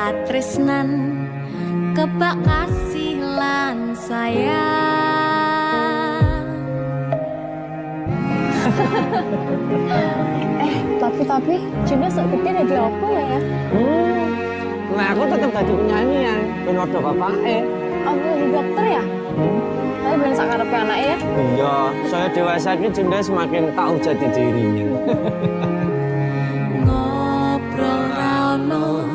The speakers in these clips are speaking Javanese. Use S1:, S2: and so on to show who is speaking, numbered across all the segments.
S1: katresnan kebak kasih lan sayang.
S2: Tapi Juna sok gede dari apa ya?
S3: Nah aku tetap jadi penyanyi ya, ben ordo bapake.
S2: Aku jadi dokter ya? Tapi belum sakarepe anaknya ya?
S3: Iya, saya dewasa ini Junda semakin tahu jati dirinya.
S1: Ngobrol rano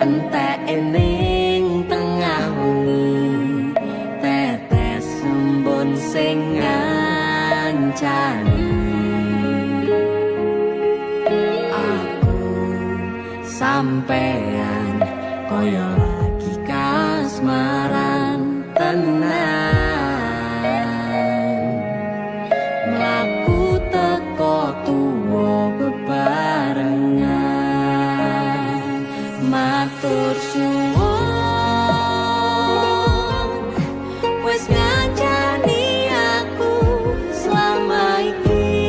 S1: entek ening tengah wengi, tetes embun sing ngancani. Aku sampean koyo lagi kasmaran tenan. Mlaku teko tuwa bebarengan, matur suwun wis ngancani aku selama iki,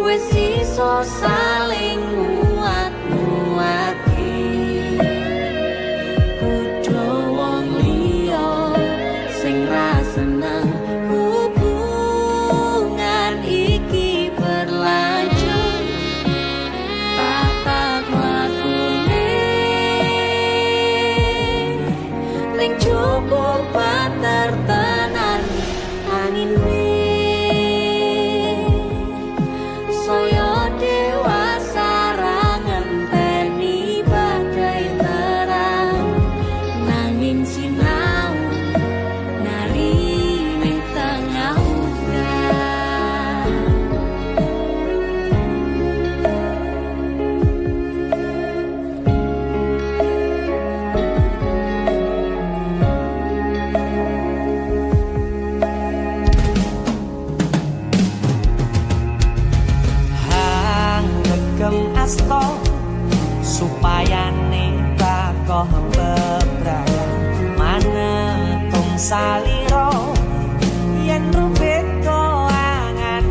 S1: wis iso saling nguat-nguati. Kudu wong liya sing ra seneng hubungan iki berlanjut. Tatak lakune ning cukup patertenan angin saya dewasa ra ngenteni badai terang, nanging sinau nari ning tengah udan.
S4: Hanggegem asto supaya nitakoh bebrayan manetung saliro yen rubet koangan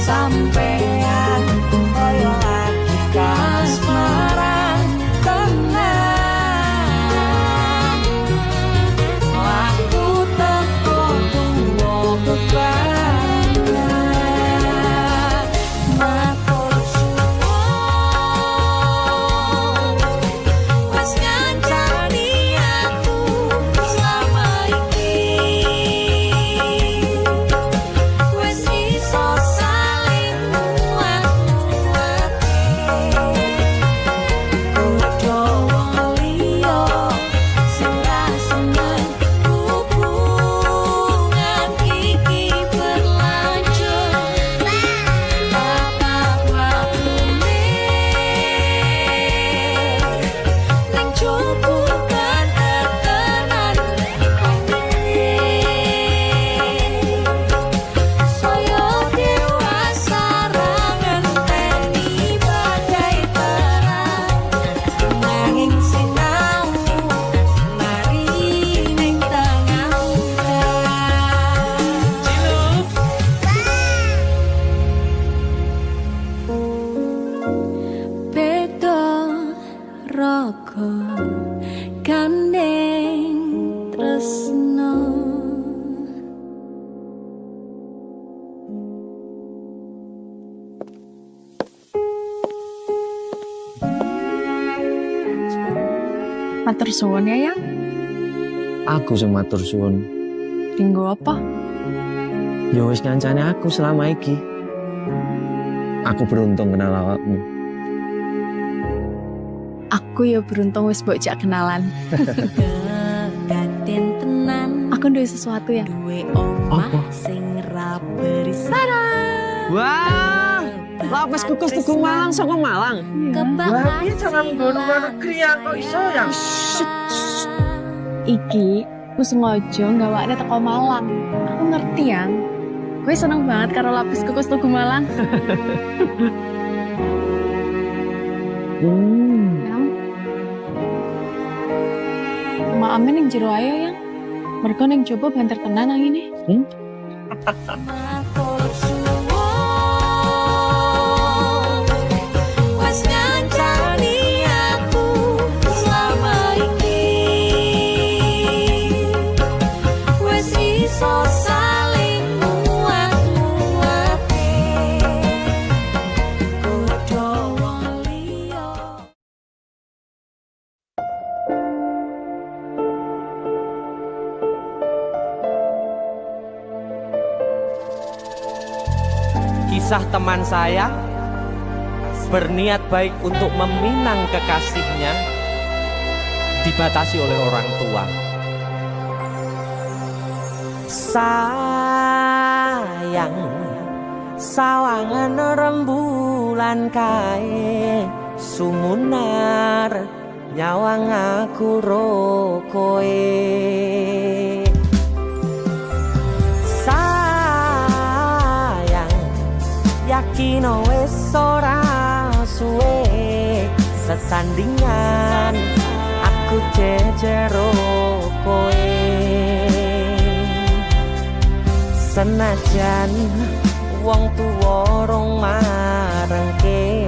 S4: Sampean koyo lagi kasmaran tenan. Aku teko tuwa bebarengan, matur suwun wis ngancani aku selama iki, wis iso saling nguat-nguati. Kudu wong liya sing ra seneng hubungan iki berlanjut. Tatak lakune ning cukup patertenan saya dewasa ra ngenteni badai terang, nanging sinau mari ning tengah udan. Beda raga gandeng tresno.
S2: Matur suwun ya, Yang.
S3: Aku sing matur suwun.
S2: Dinggo apa?
S3: Ya wis ngancane aku selama iki. Aku beruntung kenal awakmu.
S2: Aku ya beruntung wis mbok jak kenalan.
S1: Kekaten tenan
S2: Aku duwe sesuatu ya.
S1: duwe omah
S3: Apa?
S1: sing ra berisara.
S3: Wah, lapis kukus Tugu Malang saka Malang.
S1: Wah,
S5: Iya jangan nggon luar negeri ya kok iso ya.
S2: Iki aku sengaja gawakne teko Malang. Aku ngerti Yang. Gue seneng banget karo lapis kukus Tugu Malang. Yang. Maame ning jero ayo Yang. Mergo ning jopo banter tenan nang ini.
S1: matur suwun wis ngancani aku selama iki wis iso saling muat-muate kudu wong liya.
S5: Kisah teman saya berniat baik untuk meminang kekasihnya dibatasi oleh orang tua. Sayang, sawangan rembulan kae sumunar nyawang aku rokoe. Yakin wis ora suwe sesandingan aku jejero kowe senajan wong tuwa rong marengke.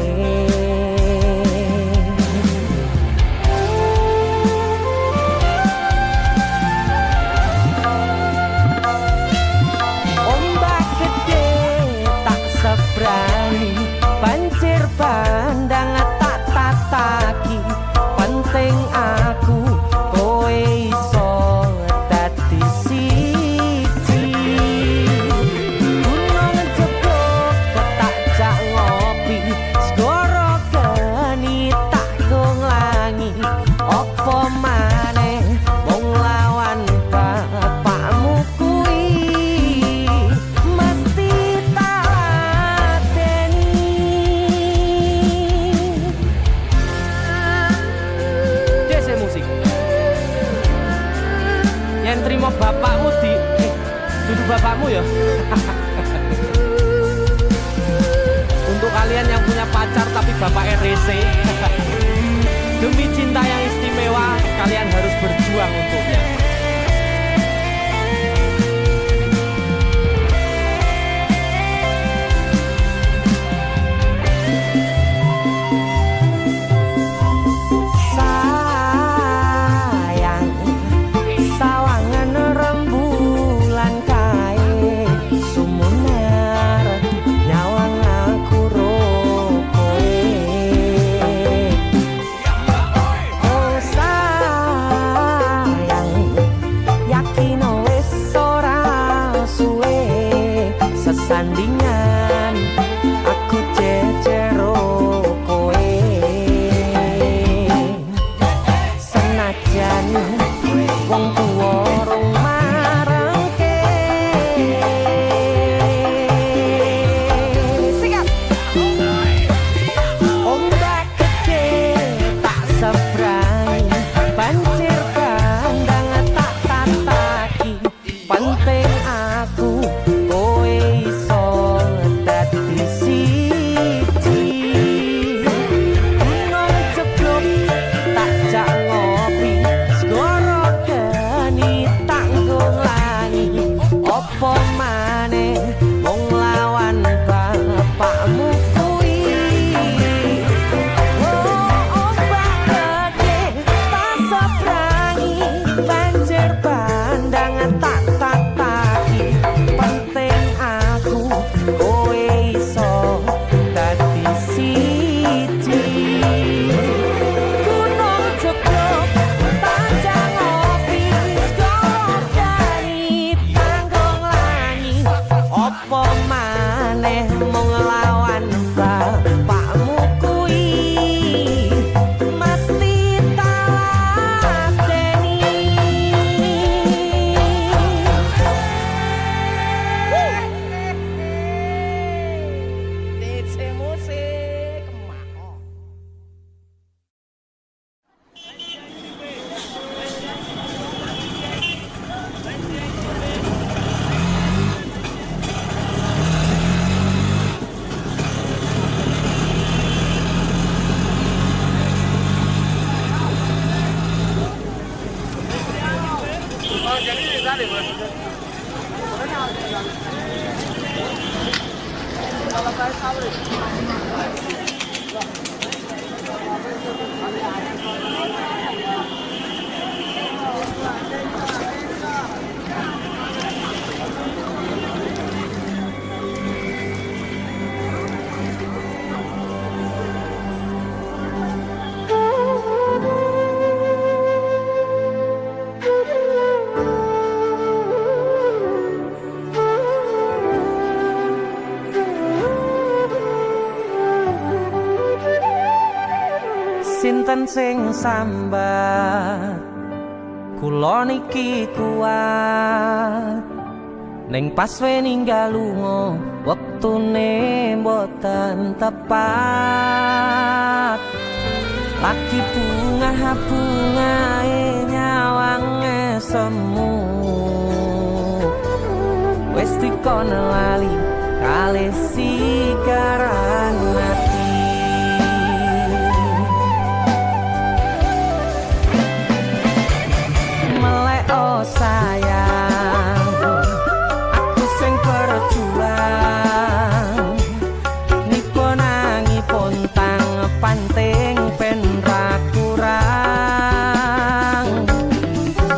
S5: Sebrani banjir bandang tak tataki penting aku kowe iso dadi siji gunung jebok tak jak ngopi segoro geni tak gonglangi opo maneh wong lawan bapakmu kuwi mesti yang terima bapakmu duduk bapakmu ya. Untuk kalian yang punya pacar tapi bapak RC, demi cinta yang istimewa kalian harus berjuang untuknya. sinten sing sambat kula niki kuat ning pas we ninggal lunga wektune mboten tepat lagi bunga-bungae nyawange semu wis dikono lali kalih sikaran ati melek oh sayang aku sing berjuang nipun angipun tang panting pen ra kurang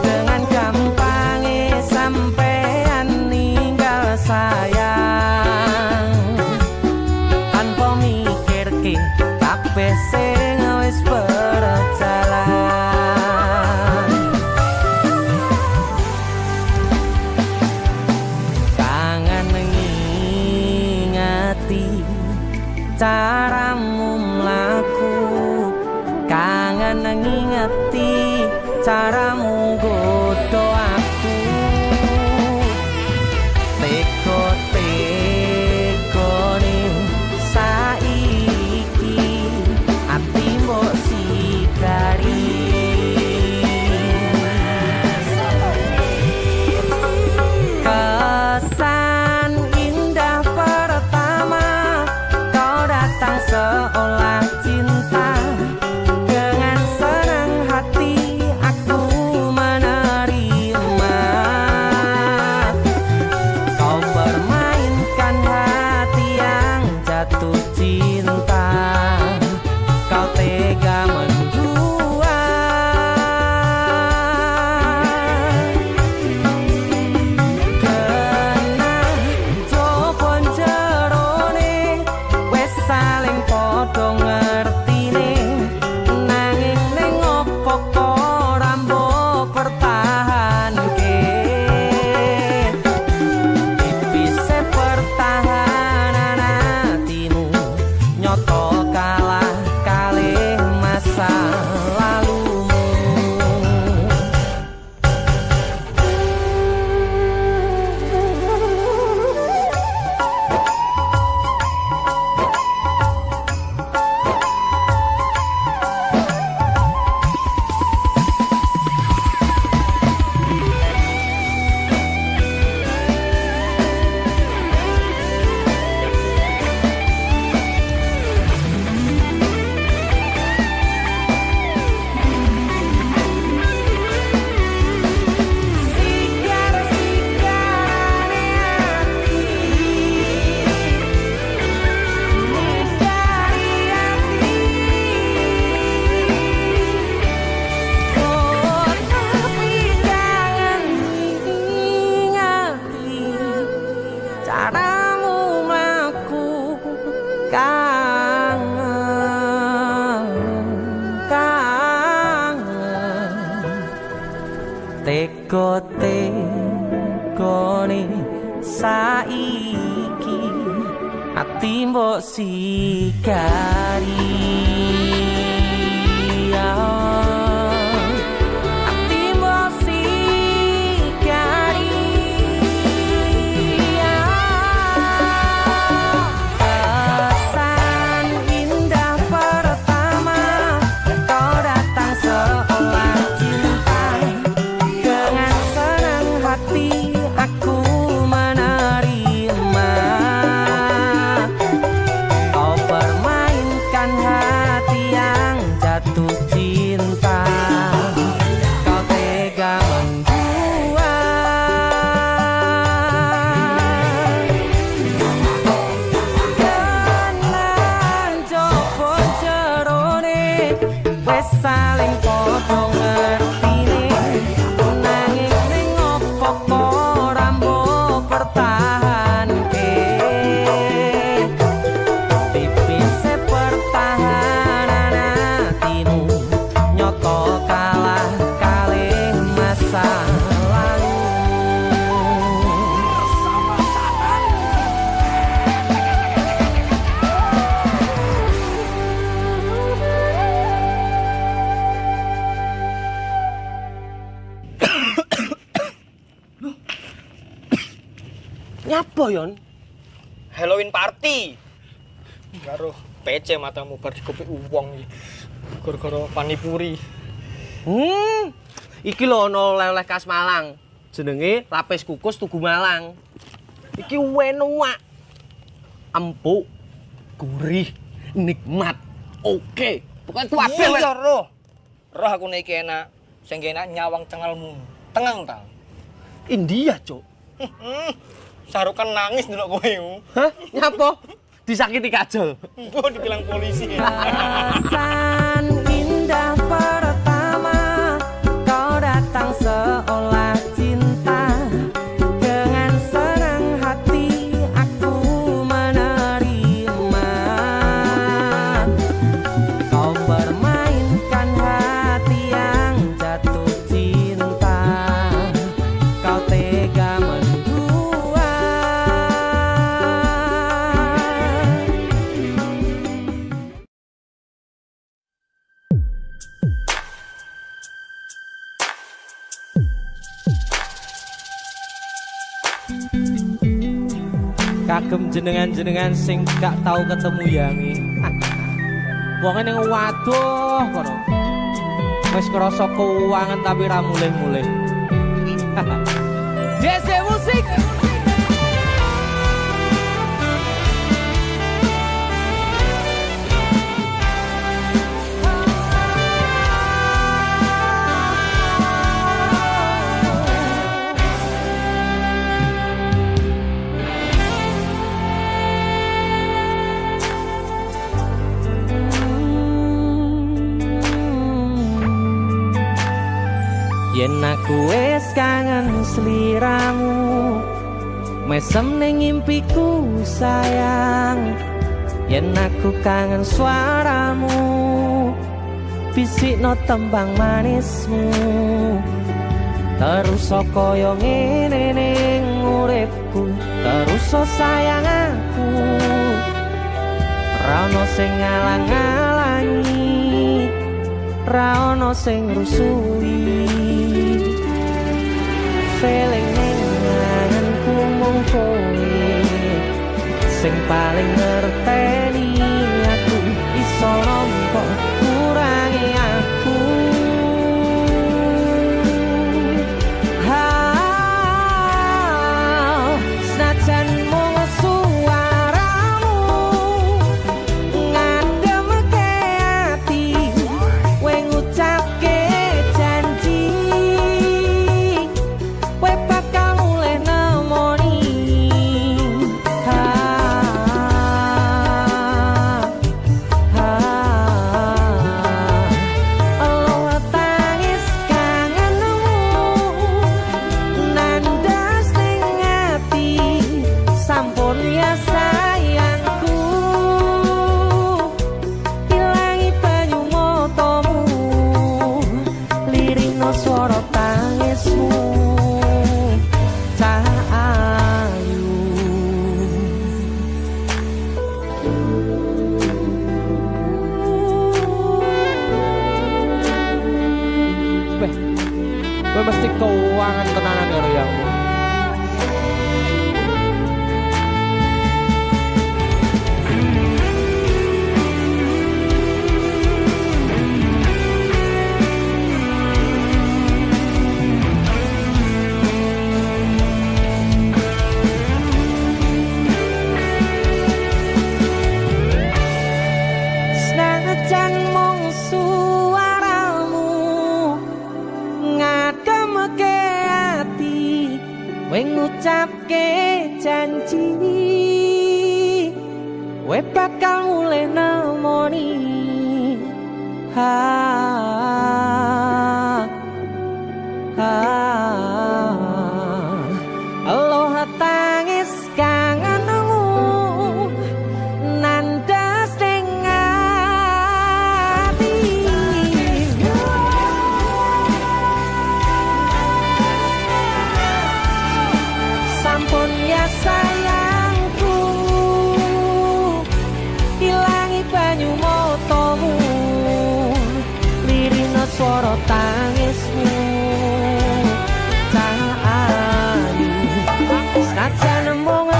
S5: dengan gampangnya sampean ninggal sayang tanpa mikir ke kabeh sing wis berjalan kangen ngingati caramu mlaku kangen ngingati caramu godho aku teko-tekone saiki ati mbok sikari kesan indah pertama kau datang seolah cinta dengan senang hati aku menerima kau permainkan hati yang jatuh cinta kau tega mendua kena jopon jerone wes saling podo ngertine nanging ning opo ora mbok pertahanke tipise pertahanan hatimu nyoto kalah kalih masa lalumu sigar-sigarane hati dari hati oh tapi jangan ingati caramu mlaku kangen teko-tekone saiki ati mbok sikari ati mbok sikari kesan indah pertama kau datang seolah cinta dengan senang hati aku menerima kau permainkan hati yang jatuh cinta kau tega membuat kanan jopon jerone wes saling podo ngertine nanging ning opo ora mbok pertahanke tipise pertahanan hatimu nyoto kalah kalih masa lalu
S3: Nyapa yon?
S6: Halloween party. Karo PC matamu bar dikopi uwong iki. Gara-gara panipuri.
S3: Iki lho ana oleh-oleh khas Malang. Jenenge lapis kukus Tugu Malang. Iki enak. Empuk, gurih, nikmat. Oke. Pokoknya kabeh
S6: Iya ya roh. Roh aku nek iki enak. Sing enak nyawang cengalmu. Tengang ta.
S3: India, Cuk.
S6: Sarukan nangis ndelok kowe.
S3: Hah? Nyapa? Disakiti kajol.
S6: Mbok dibilang polisi.
S5: Perasaan indah pertama kau datang seolah cinta. Dengan senang hati aku menerima. Kau permainkan hati yang jatuh cinta. Kau tega mendua. Kagem jenengan-jenengan sing gak tau ketemu yangi. Wonge ning waduh kono. Wis krasa keuangan tapi ra mulih-mulih. DC musik. Yen aku wis kangen sliramu, mesem ning impiku sayang. Yen aku kangen suaramu, bisikno tembang manismu. Terus kaya ngene ning uripku, terus sayang aku. Ra ono sing ngalang-alangi, ra ono sing rusui. Feeling ning ngangenku mung kowe sing paling ngerteni aku. Iso nampa kurangi aku. Senajan mung suaramu ngademke ati, kowe ngucapke janji kowe bakal mulih nemoni. Elo tangis kangenmu nandas ning ati, sampun ya sayangku. Ilangi banyu matamu, lirino swara tangismu. Cahayu Beh, gue mesti keuangan tenanan ya royangmu. Senajan mung suaramu ngademke ati, kowe ngucapke janji kowe bakal mulih nemoni. Aloha tangis kangenmu nandas ning ati. Sampun ya sayangku, ilangi banyu matamu, lirino swara tangismu. Cahayu senajan mung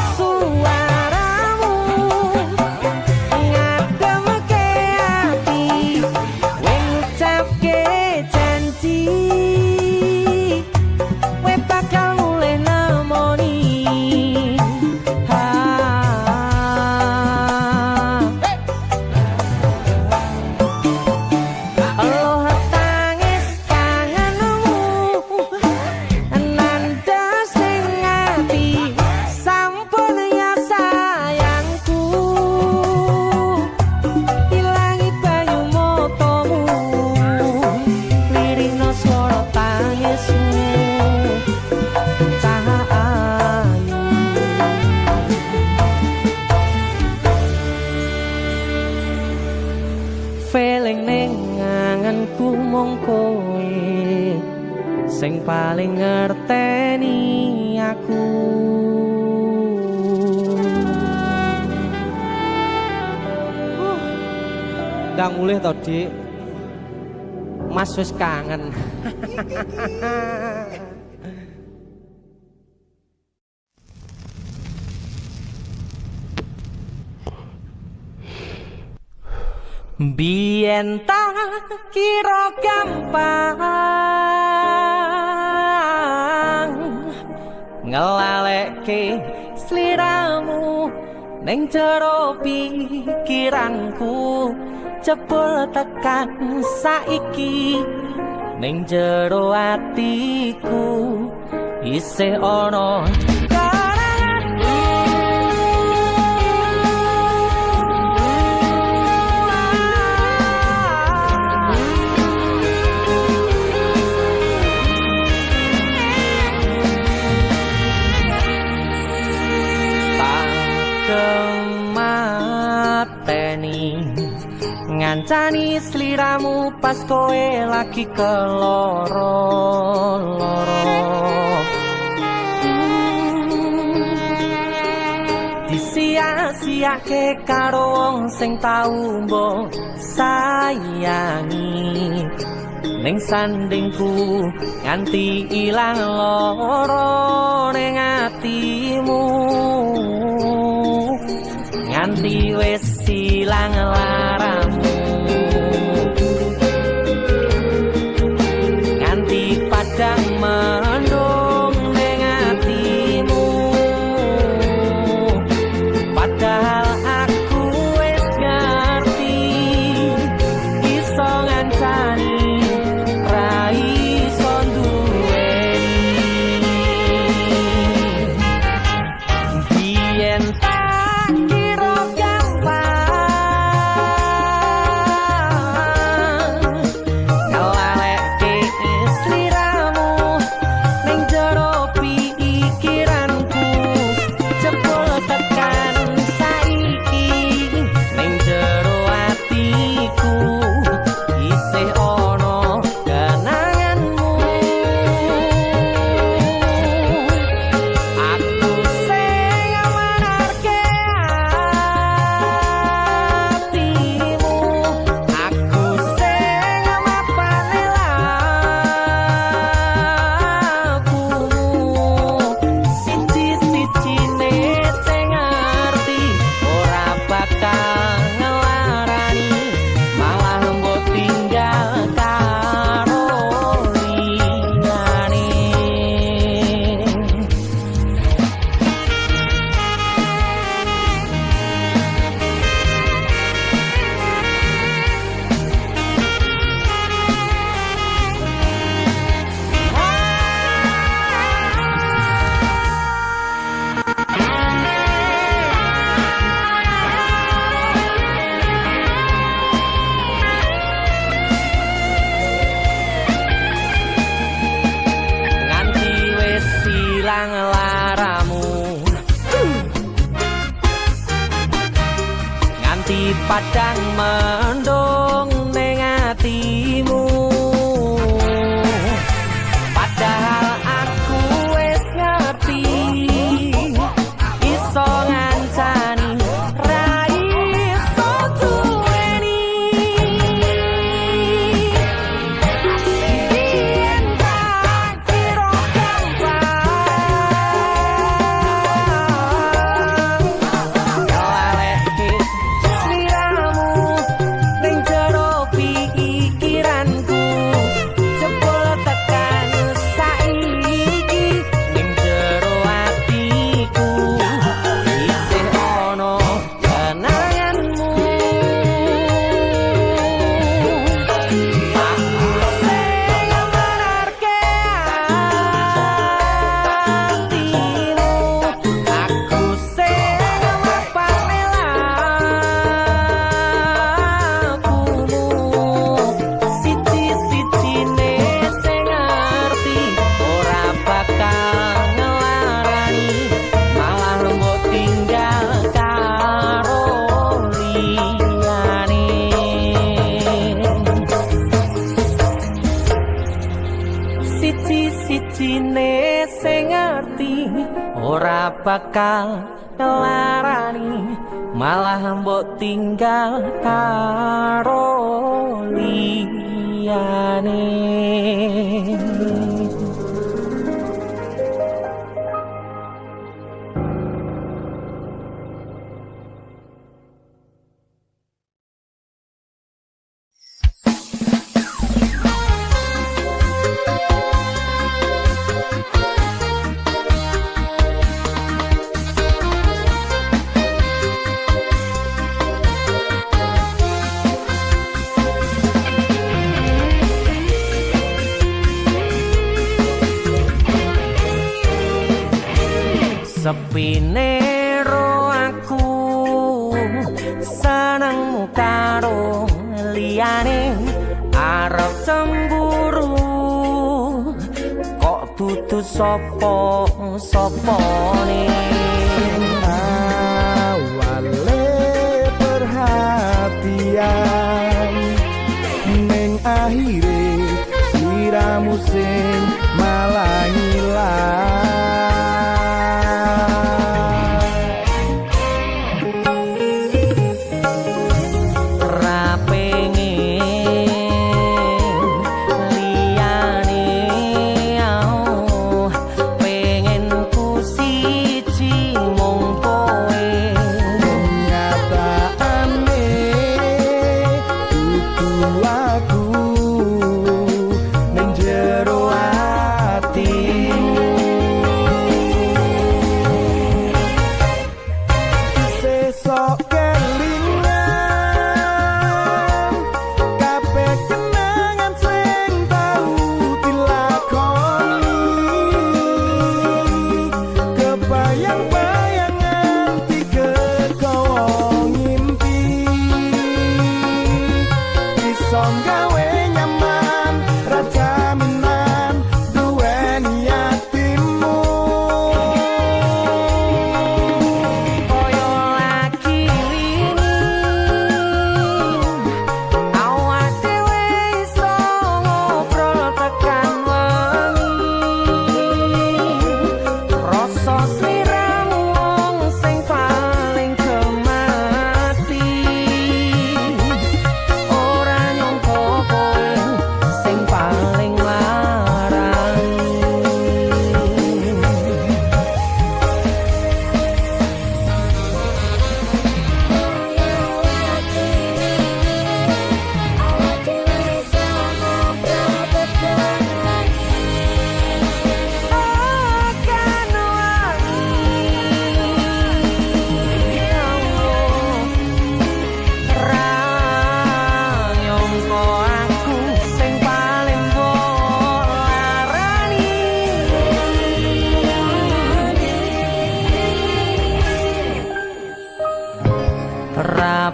S5: Eling ning anganku mung kowe sing paling ngerteni aku. Ndang mulih to, Dik. Mas wis kangen. Biyen tak kira gampang ngelalekke sliramu ning jero pikiranku, jebul tekan saiki ning jero atiku isih ana ngancani sliramu pas kowe lagi keloro-loro. Disia-siake karo wong sing tau mbok sayangi, ning sandingku nganti ilang loro ning atimu, nganti wis ilang laramu, nganti padang mendung ning atimu. Padahal aku wis ngerti iso ngancani ra iso duweni. Biyen tak kira gampang ngelalekke sliramu ning jero pikiranku, jebul tekan saiki ning jero atiku isih ana kenanganmu. Aku sing menarke atimu, aku sing mapane lakumu, siji-sijine sing ngerti ora bakal ngelarani, malah mbok tinggal karo liyane. Nganti wis ilang laramu, nganti padang mendung ning atimu. Padahal aku wis ngerti iso ngancani ra iso duweni. Biyen tak kira gampang ngelalekke sliramu ning ngerti ora bakal ngelarani malah mbok tinggal karo liyane. Sepine ro aku senengmu karo liyane arep cemburu kok dudu sapa-sapane
S7: awale perhatian ning akhire siramu sing malah ngilang.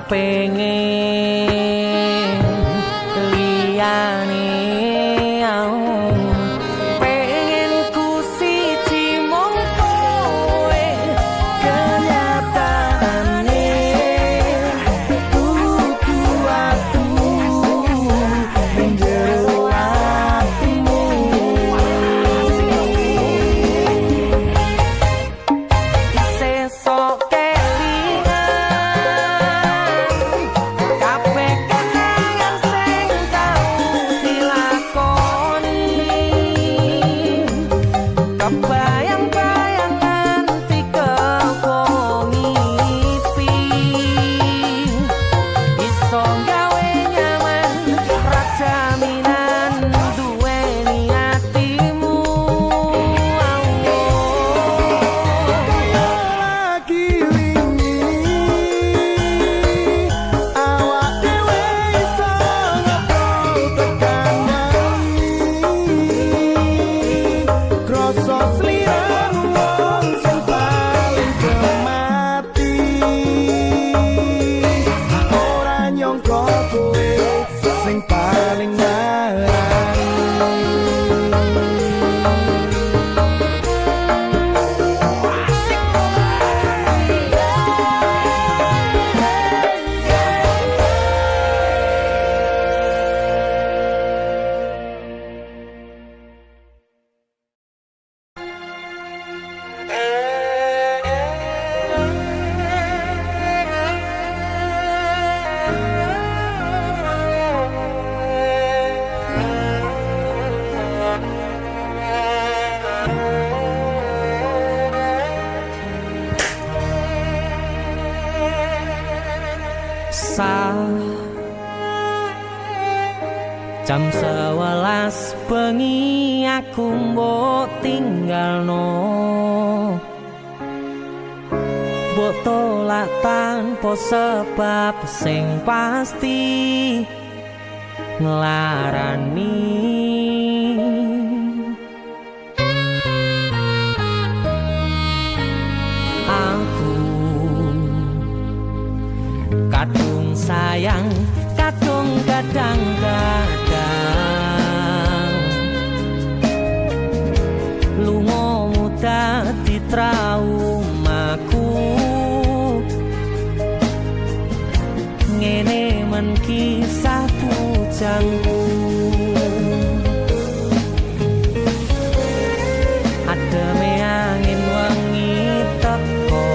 S5: pengen liyane pengen ku siji mung kowe kenyataane kudu atu menjero atimu sesok bayang-bayang nganti kepung ngipi iso gawe nyaman rajaminan duweni atimu
S7: lagi wingi awak dhewe iso ngobrol tekan krasa sliramu wong sing paling kemati ora nyangka kowe sing paling larang.
S5: Jam 11 bengi aku mbok tinggalno, mbok tolak tanpa sebab sing pasti nglarani. Aku kadung sayang, kadung kadang-kadang lungamu dadi traumaku. Ngene men kisah bujangku, ademe angin wengi teko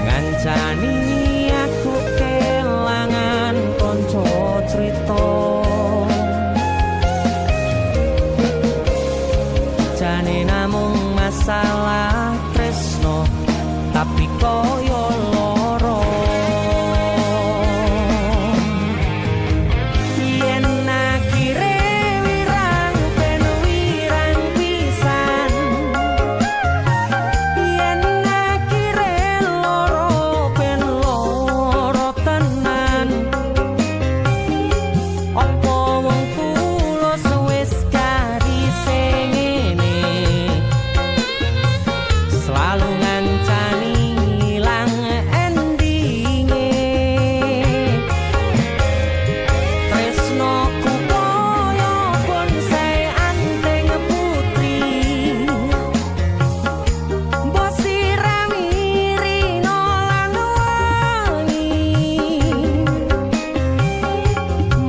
S5: ngancani aku kelangan konco crita. Jane namung masalah tresno tapi koyo loro. Yen akhire wirang ben wirang pisan, yen akhire loro ben loro tenan. Apa wong kula wis karise ngene, selalu ngancani ilang endinge. Tresnoku koyo bonsai anteng putri, mbok sirami rino lan wangi.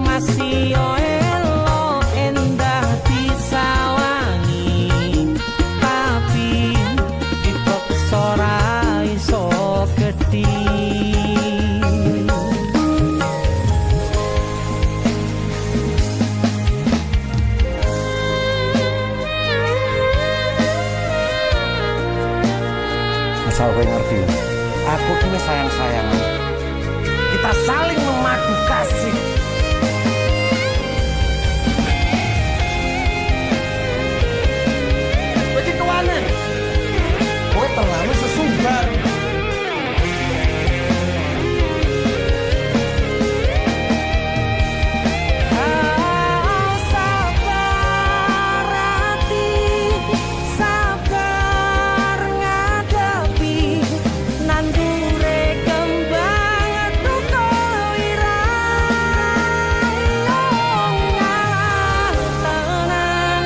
S5: Masih yo elo endah disawangi, tapi dipaksa ora iso gedhi.
S8: Asal kowe ngerti, aku kini sayang-sayangan. Kita saling memadu kasih.
S7: Pergi ke mana? Kowe terlalu sesumbar.
S5: Sabar hati, sabar ngadepi nandure kembang duka irang tenan,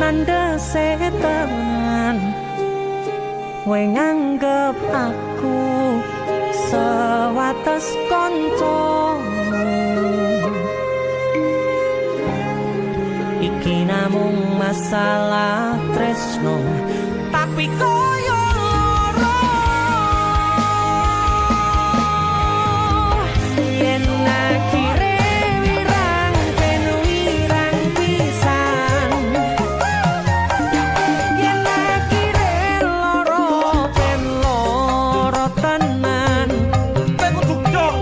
S5: nandese tenan. Kowe nganggep aku sewates koncomu, iki namung masalah tresno tapi koyo loro. Yen akhire wirang ben wirang pisan, yen akhire loro ben loro tenan.
S7: Kowe kudu dong.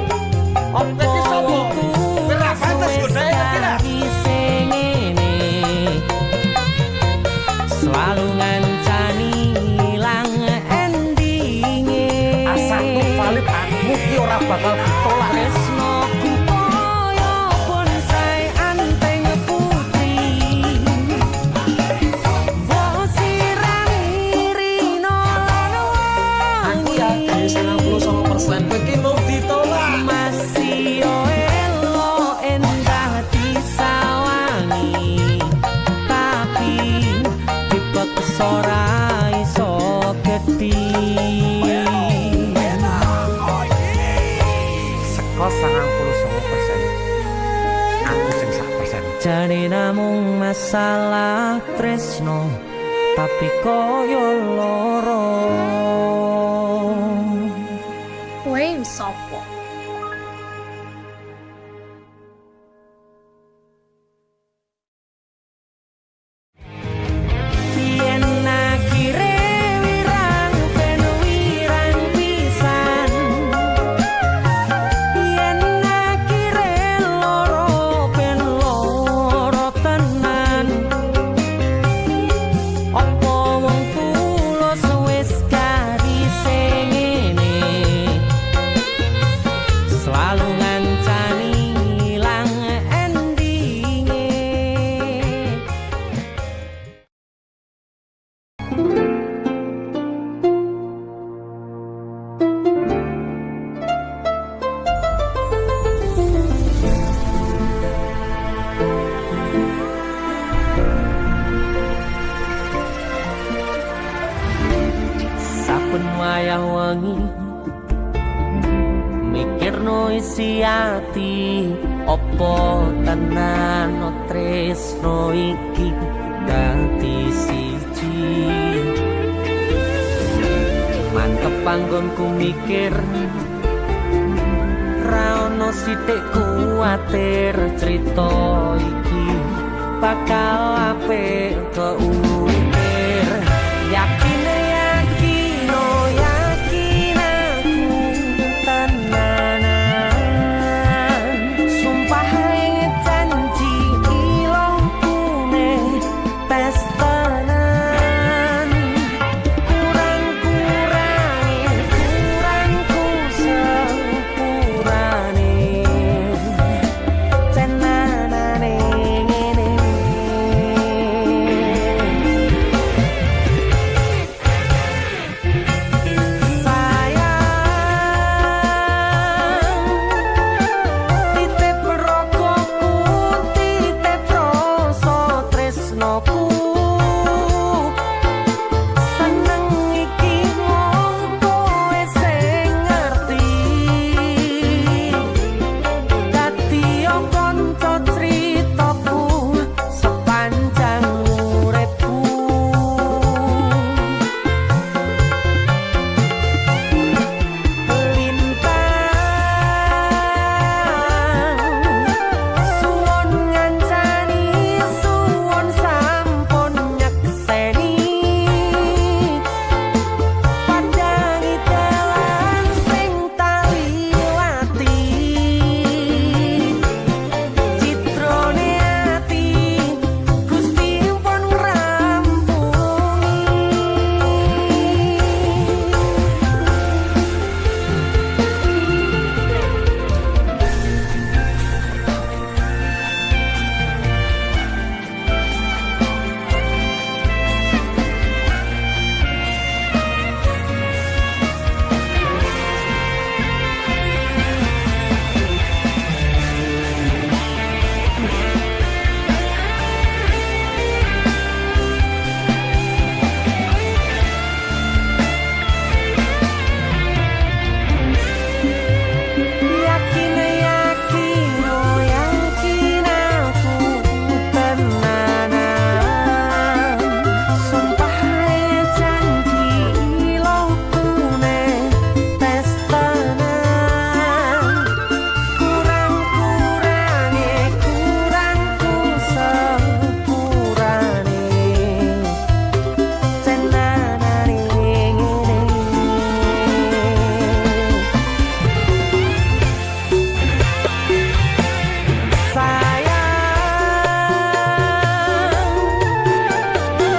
S5: Apa
S7: Iki sapa?
S5: wongku
S7: Ora pantes
S5: wis
S7: godhae iki lah.
S5: karise ngene, selalu ngancani ilang endinge.
S8: Asakku valid, aku ki ora bakal ditolak.
S5: Tresnoku koyo bonsai anteng putri, mbok sirami rino lan
S7: Aku
S5: wangi.
S7: yakin 99% kowe iki mau ditolak.
S5: Masih yo elo endah disawangi, tapi dipaksa ora iso gedhi.
S8: Seko 99%. Aku sing 1%.
S5: Jane namung masalah tresno tapi koyo loro.
S2: Kowe sopo?
S5: Yen akhire wirang ben wirang pisan, yen akhire loro ben wengi mikirno isi ati opo tenan tresno iki dadi siji mantep panggonku mikir ra ono sithik kuwatir crita iki bakal apik keukir yakin aku tenanan sumpah ing janji ilongkune pestanan kurangku sepurane tenanane ngene titip rokoku titip rasa tresnoku seneng iki mung kowe sing ngerti dadi kanca critaku sepanjang uripku suwon ngancani suwon sampun nyekseni pandangi dalan sing taliwati citrone ati Gusti pun ngrampungi yakin aku tenanan sumpah janji ilongkune pestanan kurangku sepurane tenanane ngene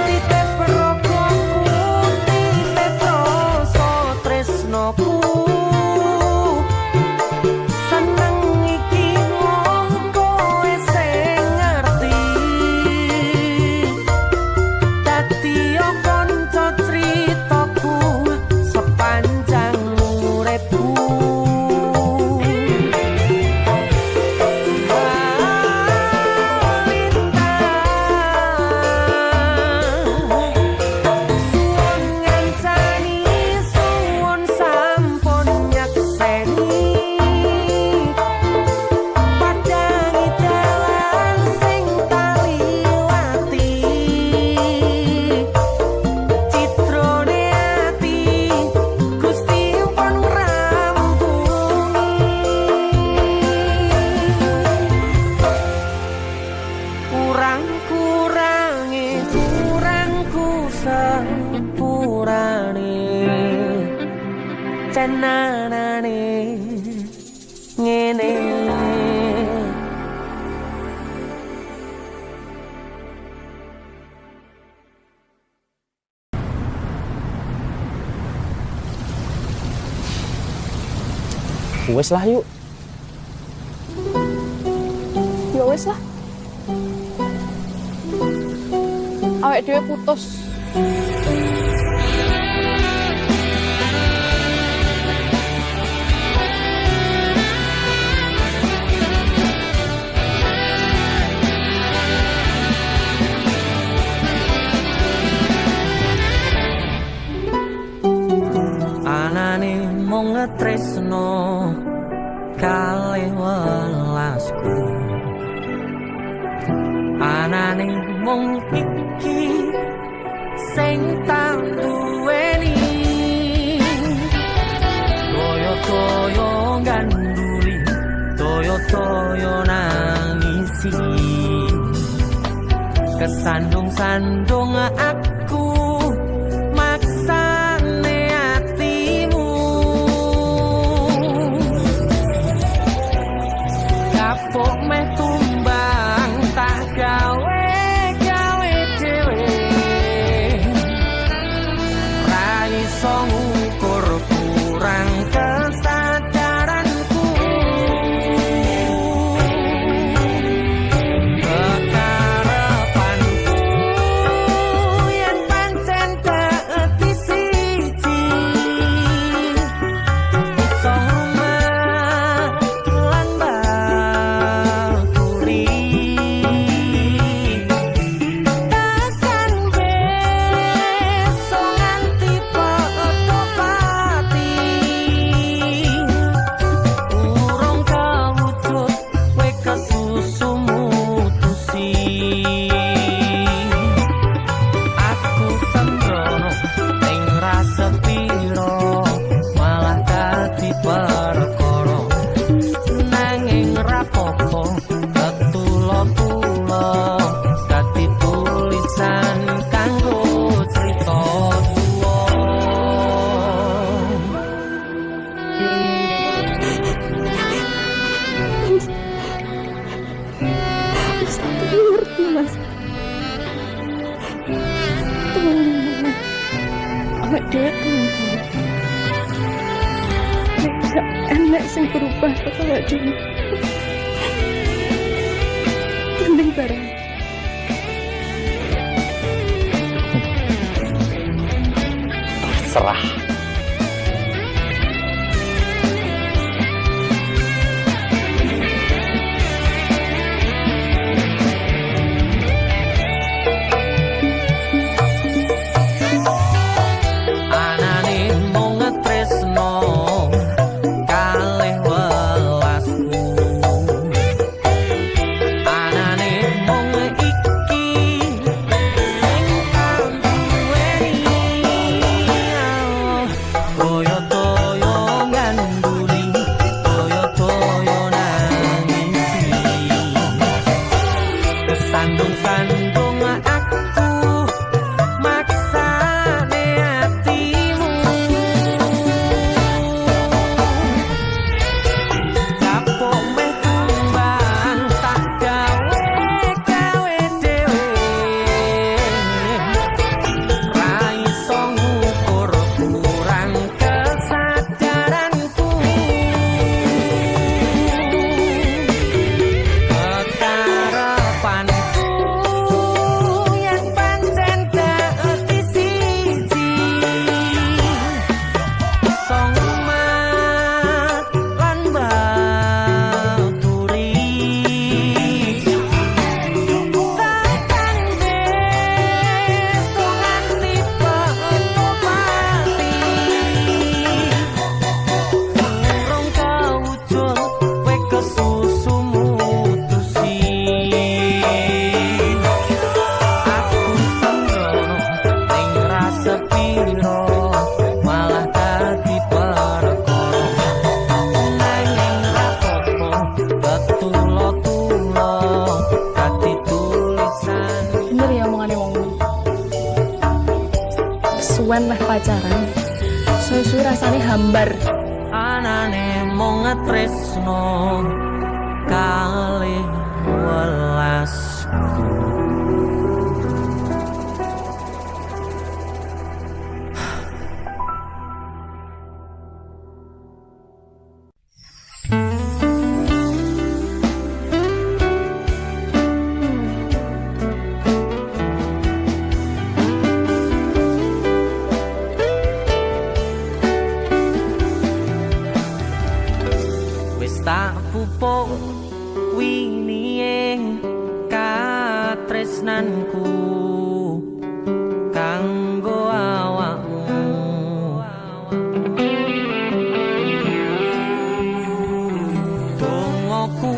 S5: titip rokoku titip rasa tresnoku seneng iki mung kowe sing ngerti dadi kanca critaku sepanjang uripku suwon ngancani suwon sampun nyekseni pandangi dalan sing taliwati citrone ati Gusti pun ngrampungi kurangku sepurane tenanane ngene
S3: Wes lah yuk.
S2: Ya wis lah. Awake dhewe putus.
S5: anane welasku anane mung iki sing tak duweni toyo-toyo ganduli toyo-toyo nangisi kesandung-sandung aku maksane hatimu kapok meh tumbang tak gawe dhewe ra iso ngukur kurang kesadaranku kekarepanku yen pancen dadi siji iso rumah lan bakuri takkan besok nganti poto pati urung kawujud kowe kesusu mutusi aku sembrono ning rasa piro malah dadi perkara nanging rapopo ketulo-tulo dadi tulisan kanggo crita tuwa
S2: Ngerti mas. Tolong awak dhewe tenang. Nek gak enak sing berubah kok awak dhewe. Mending bareng.
S8: Serah.
S5: anane mung tresno kalih welasku anane mung iki sing tak duweni toyo-toyo nganduli toyo-toyo nangisi kesandung-sandung aku maksane hatimu kapok meh tumbang tak gawe dhewe ra iso ngukur kurang kesadaranku kekarepanku yen pancen dadi siji iso ngumat lan baturi takkan besok nganti poto pati urung kawujud kowe kesusu mutusi aku sembrono ning rasa piro malah dadi perkara nanging rapopo ketulo-tulo dadi tulisan
S2: Bener ya omongane wong. Suwen meh pacaran. Suwe-suwe rasane hambar.
S5: anane mung tresno kalih welasku wis tak pupuk winie katresnanku kanggo awakmu dongaku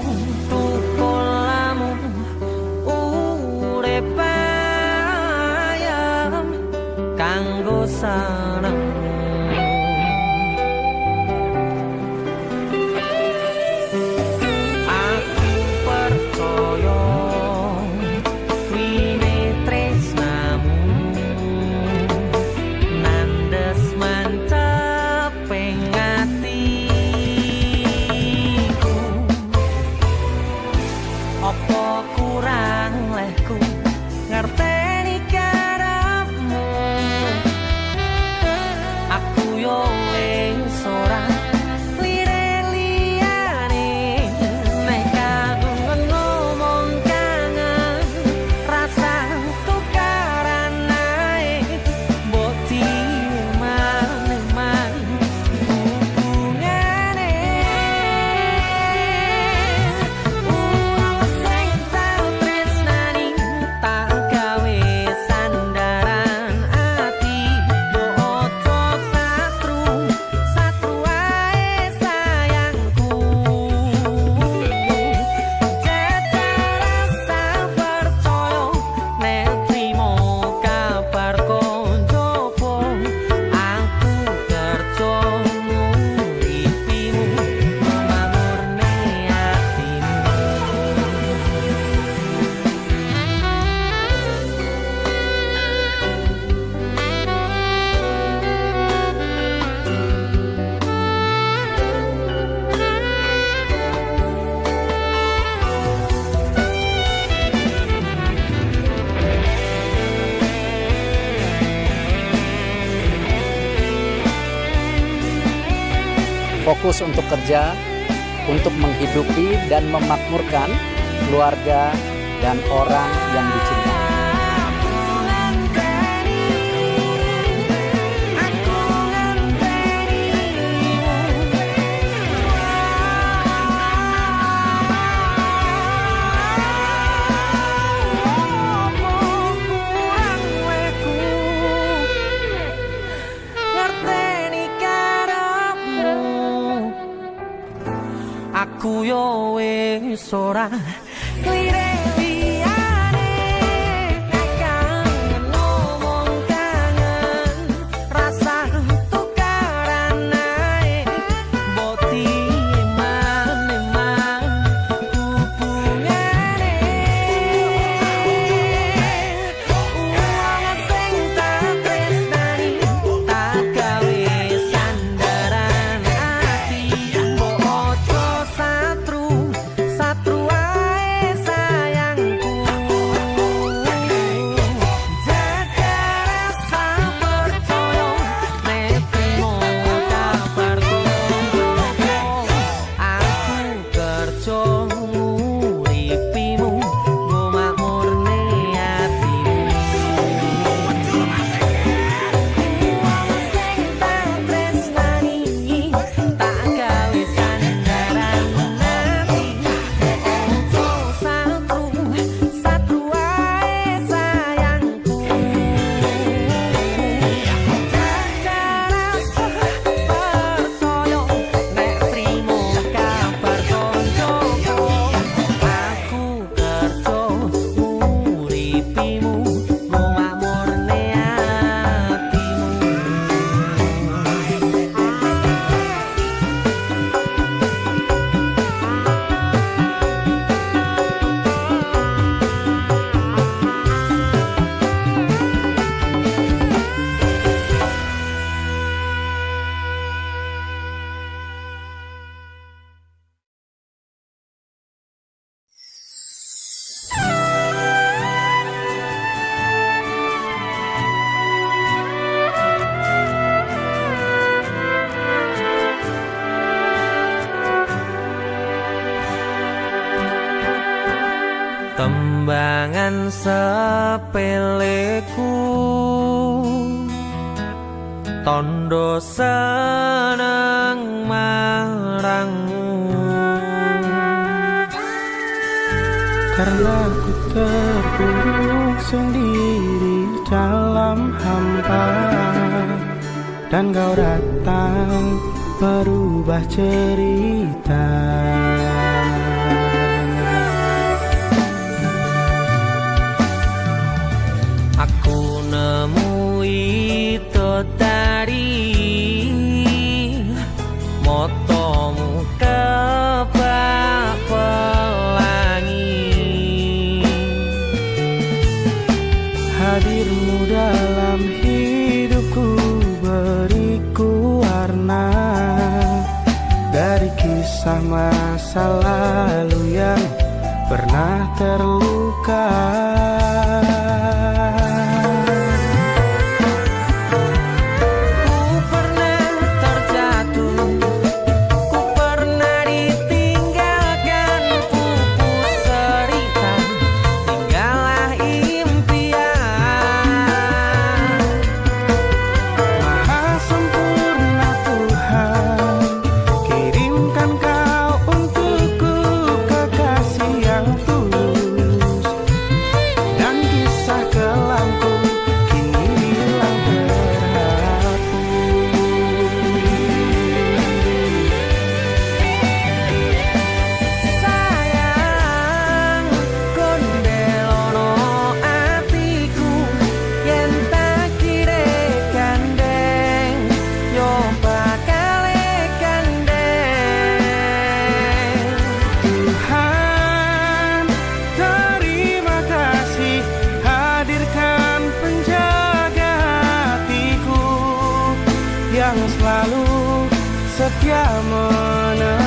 S9: fokus untuk kerja, untuk menghidupi dan memakmurkan keluarga dan orang yang dicintai.
S5: Aku yo wis ora lirih liyane, kangen ngomong kangen, rasa tukaran ae, boti eman hubungane. Wong sing tak tresnani, tak gawe sandaran ati, mbok ojo satru ae sayangku. Jaga rasa percaya, nek trimo kabar koncoku. Aku kerja nguripimu, nggo makmurne atimu. Wong sing tak tresnani, tak gawe sandaran ati, ojo satru ae sayangku. Jaga rasa percaya, nek trimo kabar koncoku. Aku kerja nguripimu, nggo makmurne atimu. Tembangan sepeleku, tondo seneng marangmu.
S10: Karena ku terpuruk sendiri dalam hampa, dan kau datang merubah cerita.
S5: Aku nemui tadi motomu kebak pelangi.
S10: Hadirmu dalam hidupku beriku warna dari kisah masa lalu yang pernah terluka.
S5: Ku pernah terjatuh, ku pernah ditinggalkan, pupus cerita, tinggallah impian.
S10: Maha sempurna Tuhan, kirimkan kau untukku kekasih yang tulus, dan kisah kelamku kini hilang terhapus.
S5: Sayang, kondelono atiku, yen tak kire kandeng, yo bakal kandeng.
S10: Tuhan, terima kasih hadirkan penjaga hatiku yang selalu setia menemaniku.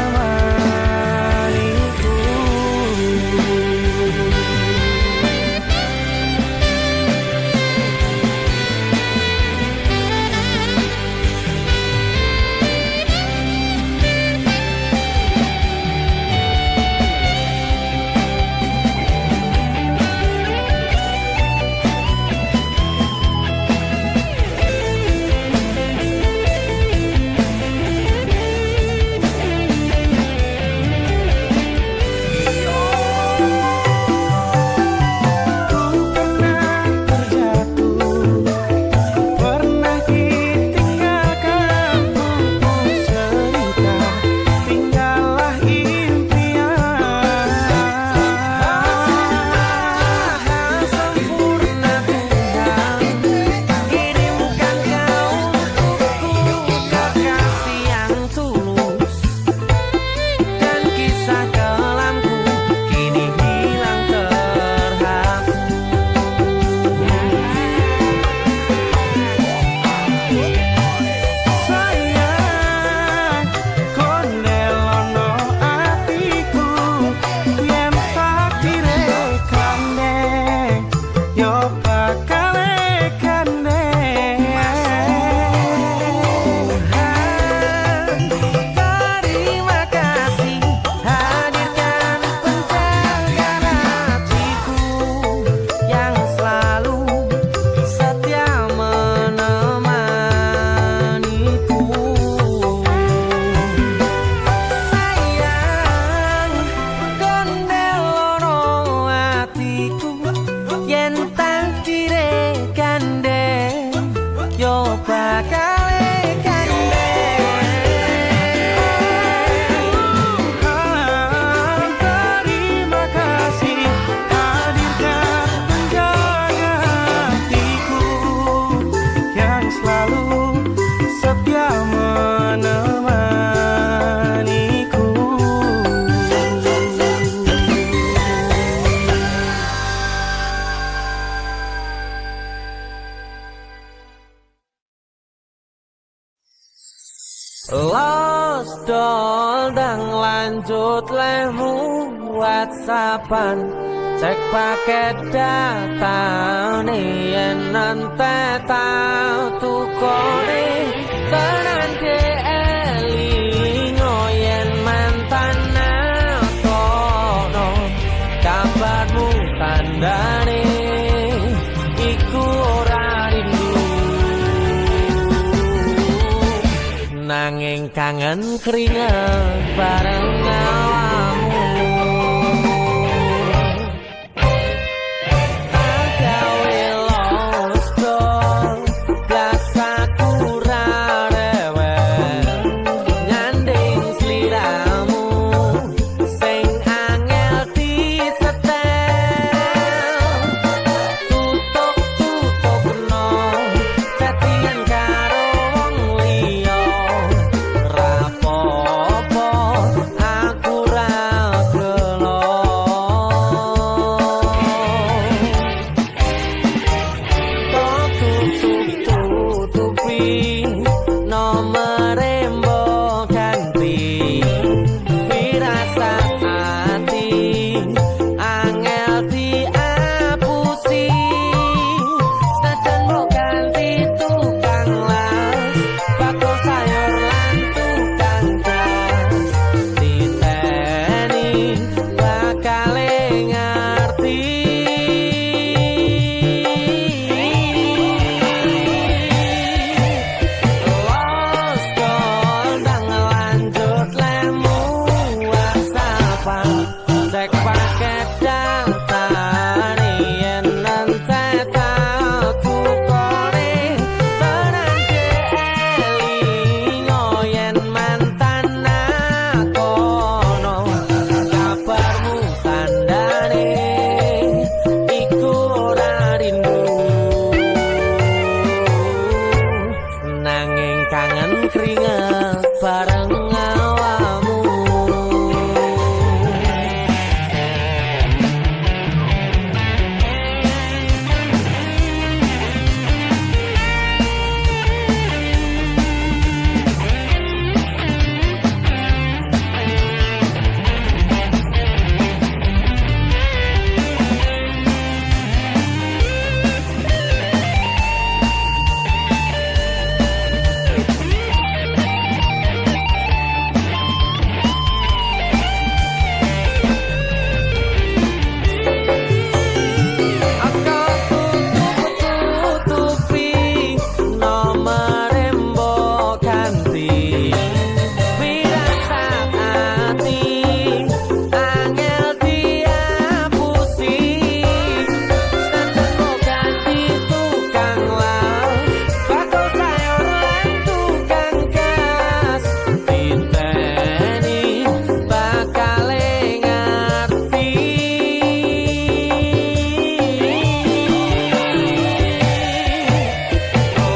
S5: Los dol dang lanjut lemu WhatsAppan cek paket data nih yen nanti tau tukone tenan ke elingo yen mantan kono kabarmu tandane iku ora rindu nanging kangen keringet bareng awamu agawe los dol biasa kurang rewel nyanding sliramu sing angel disetel tutup no catian karo wong liya rapopo aku ra gelo tutupi nomere mbok ganti firasat ati angel diapusi senajan mbok ganti tukang las bakul sayur lan tukang gas diteni bakale ngerti los dol dang lanjut lemu WhatsAppan cek paket data yen nanti tau tukone tenan ke elingo yen mantan kono kabarmu tandane iku ora rindu nanging kangen keringet bareng awamu tutupi nomere mbok ganti firasat ati angel diapusi senajan mbok ganti tukang las bakul sayur lan tukang gas diteni bakale ngerti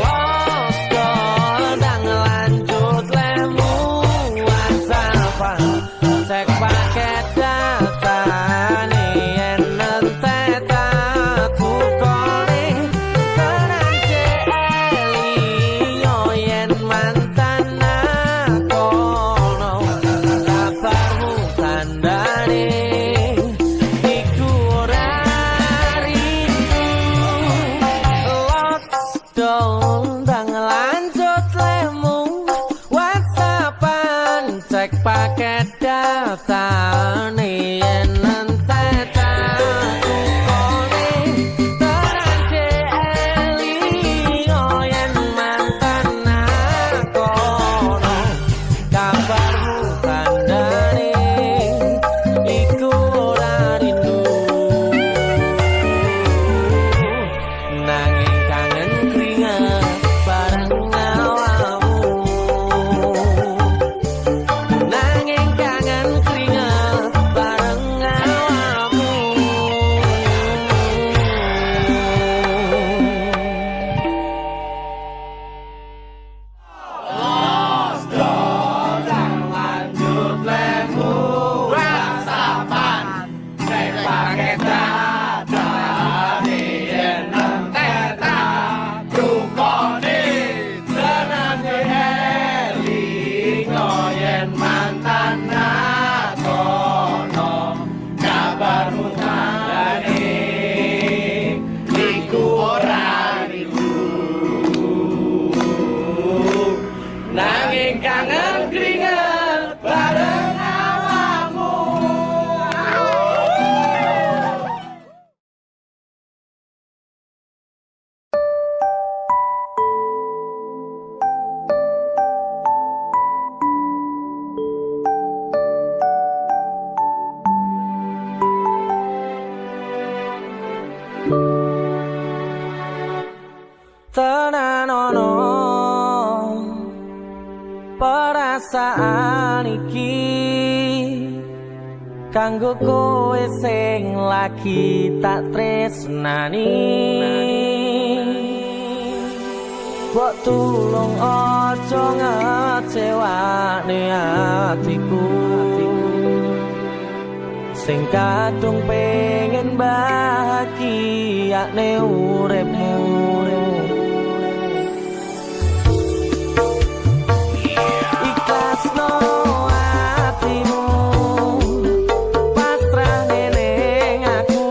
S5: los dol dang lanjut lemu WhatsAppan cek paket data yen nanti tau tukone tenan ke elingo yen mantan kono kabarmu tandane iku ora rindu los dol dang lanjut lemu WhatsAppan cek paket data yen nanti tau tukone tenan ke elingo yen mantan kono kabarmu tandane iku ora rindu nanging kangen keringet bareng awamu nanging kangen keringet bareng awamu ciptaan iki kanggo kowe sing lagi tak tresnani. Mbok tulung aja ngecewani hatiku sing kadung pengen bahagia ne uripmu. Ikhlasno hatimu pasrah ning aku,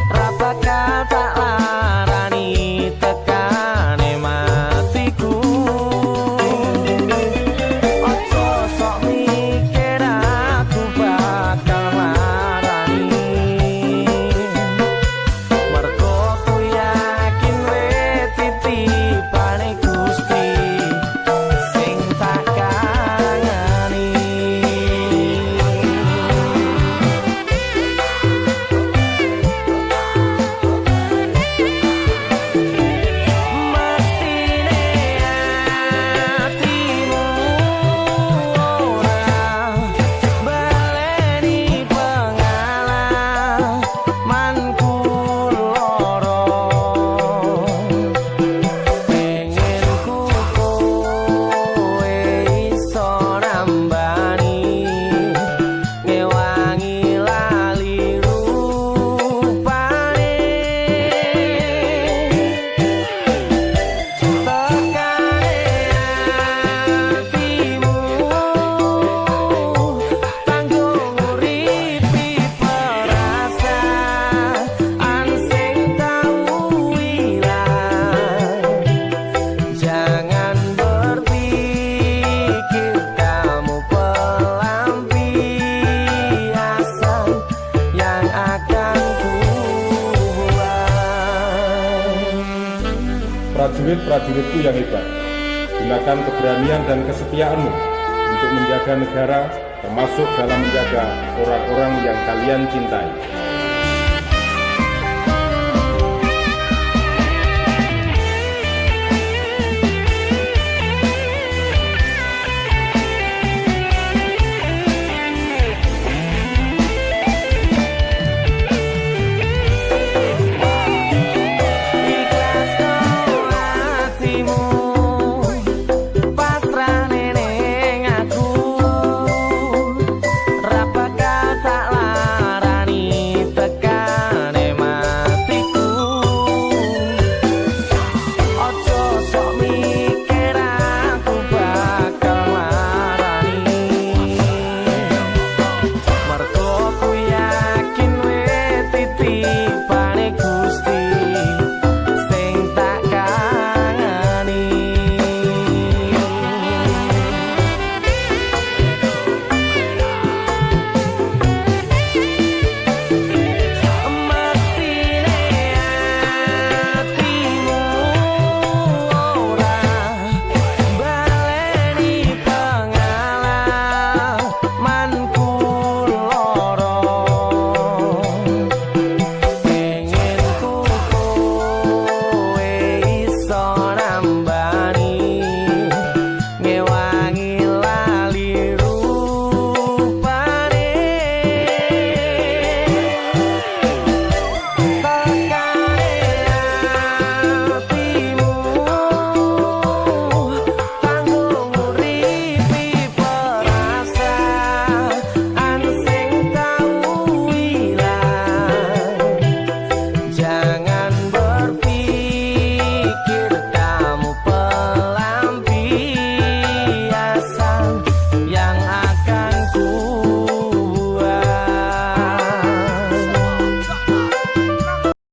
S5: ra bakal tak larani tekane matiku. Ojo sok mikir aku bakal larani, mergo ku yakin wis titipane Gusti sing tak kangeni. Mestine hatimu ora baleni pengalamanku loro, pengen ku kowe iso nambani ngewangi lali rupane. Tekane hatimu tanggung uripi perasaan sing tau ilang. Jangan berpikir kamu pelampiasan yang akan kubuat.
S11: Prajurit-prajuritku yang hebat, gunakan keberanian dan kesetiaanmu untuk menjaga negara, termasuk dalam menjaga orang-orang yang kalian cintai.